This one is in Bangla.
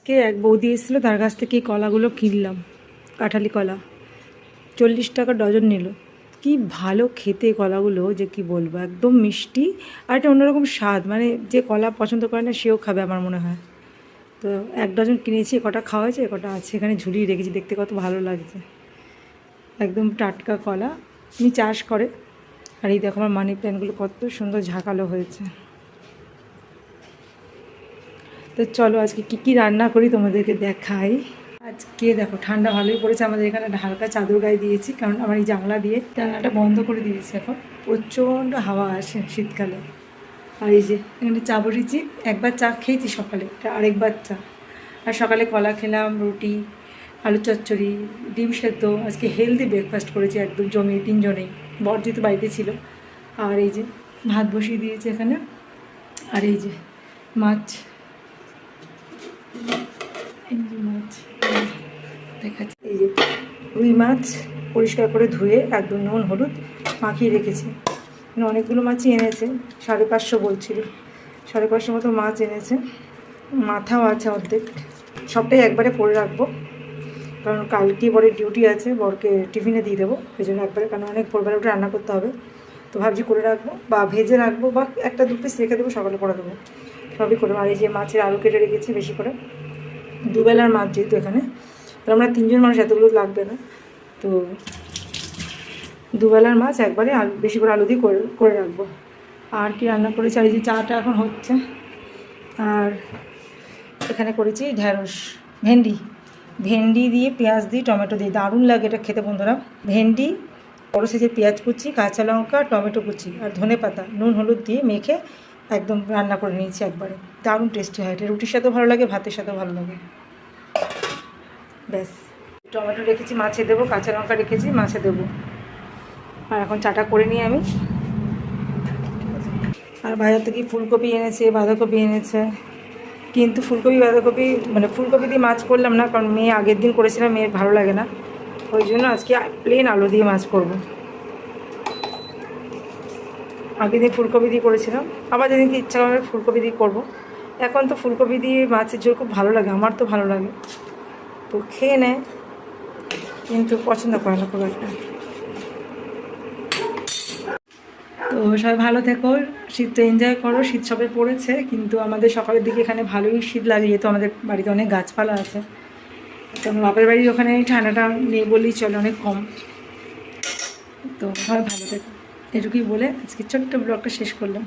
আজকে এক বৌদি এসেছিলো, তার কাছ থেকে এই কলাগুলো কিনলাম। কাঁঠালি কলা 40 টাকা ডজন নিল। কি ভালো খেতে কলাগুলো যে কি বলবো, একদম মিষ্টি আর একটা অন্যরকম স্বাদ। মানে যে কলা পছন্দ করে না সেও খাবে আমার মনে হয়। তো 1 ডজন কিনেছি, কটা খাওয়া হয়েছে, কটা আছে এখানে ঝুলিয়ে রেখেছি। দেখতে কত ভালো লাগছে, একদম টাটকা কলা। উনি চাষ করে। আর এই দেখো আমার মানি প্ল্যান্টগুলো কত সুন্দর ঝাঁকালো হয়েছে। তো চলো আজকে কী রান্না করি তোমাদেরকে দেখাই। আজকে দেখো ঠান্ডা ভালোই পড়েছে, আমাদের এখানে হালকা চাদর গায়ে দিয়েছি, কারণ আমার এই জানলা দিয়ে জানলাটা বন্ধ করে দিয়েছি। এখন প্রচণ্ড হাওয়া আসে শীতকালে। আর এই যে এখানে চা বসেছি, একবার চা খেয়েছি সকালে, আরেকবার চা। আর সকালে কলা খেলাম, রুটি, আলু চচ্চড়ি, ডিম সেদ্ধ। আজকে হেলদি ব্রেকফাস্ট করেছি একদম জমিয়ে, 3 জনেই। বর যেহেতু বাড়িতে ছিল। আর এই যে ভাত বসিয়ে দিয়েছে এখানে। আর এই যে মাছ, এই যে মাছ দেখাচ্ছি, এই যে রুই মাছ পরিষ্কার করে ধুয়ে একদম নুন হলুদ মাখিয়ে রেখেছি। মানে অনেকগুলো মাছই এনেছে, 550 বলছিল। 550 মতো মাছ এনেছে, মাথাও আছে অর্ধেক। সবটাই একবারে করে রাখবো, কারণ কালকে বরের ডিউটি আছে, বরকে টিফিনে দিয়ে দেবো। এই জন্য একবারে, কারণ অনেক ভোরবেলা উঠে রান্না করতে হবে। তো ভাবছি করে রাখবো, বা ভেজে রাখবো, বা 1-2 পিস রেখে দেবো, সকালে করে দেবো। সবই করে। আর এই যে মাছের আলু কেটে রেখেছি বেশি করে, দুবেলার মাছ যেহেতু এখানে, তো আমরা 3 জন মানুষ, এতগুলো লাগবে না। তো দুবেলার মাছ একবারে আলু বেশি করে আলু দিয়ে করে রাখবো। আর কি রান্না করেছি, আর এই যে চাটা এখন হচ্ছে। আর এখানে করেছি ঢ্যাঁড়স, ভেন্ডি দিয়ে পেঁয়াজ দিয়ে টমেটো দিয়ে, দারুণ লাগে এটা খেতে বন্ধুরা। ভেন্ডি, বড় সাইজের পেঁয়াজ কুচি, কাঁচা লঙ্কা, টমেটো কুচি আর ধনেপাতা নুন হলুদ দিয়ে মেখে একদম রান্না করে নিয়েছি একবারে। দারুণ টেস্টি হয় এটা, রুটির সাথেও ভালো লাগে, ভাতের সাথেও ভালো লাগে। ব্যাস, টমেটো রেখেছি মাছে দেবো, কাঁচা লঙ্কা রেখেছি মাছে দেবো। আর এখন চাটা করে নিই আমি। আর বাজার থেকে ফুলকপি এনেছে, বাঁধাকপি এনেছে। কিন্তু ফুলকপি বাঁধাকপি, মানে ফুলকপি দিয়ে মাছ করলাম না, কারণ মেয়ে আগের দিন করেছিলাম, মেয়ের ভালো লাগে না। ওই জন্য আজকে প্লেন আলু দিয়ে মাছ করব। আগের দিন ফুলকপি দিয়ে করেছিলাম, আবার যেদিনকে ইচ্ছা করে ফুলকপি দিয়ে করবো। এখন তো ফুলকপি দিয়ে মাছের ঝোল খুব ভালো লাগে, আমার তো ভালো লাগে। তো খেয়ে নেয়, কিন্তু পছন্দ করে না খুব একটা। তো সবাই ভালো থেকো, শীতটা এনজয় করো। শীত সবে পড়েছে, কিন্তু আমাদের সকালের দিকে এখানে ভালোই শীত লাগে, যেহেতু আমাদের বাড়িতে অনেক গাছপালা আছে। তো আমার বাপের বাড়ির ওখানে ঠান্ডাটা নেই বললেই চলে, অনেক কম। তো সবাই ভালো থেকো, এটুকুই বলে আজকে ছোট্ট ব্লগটা শেষ করলাম।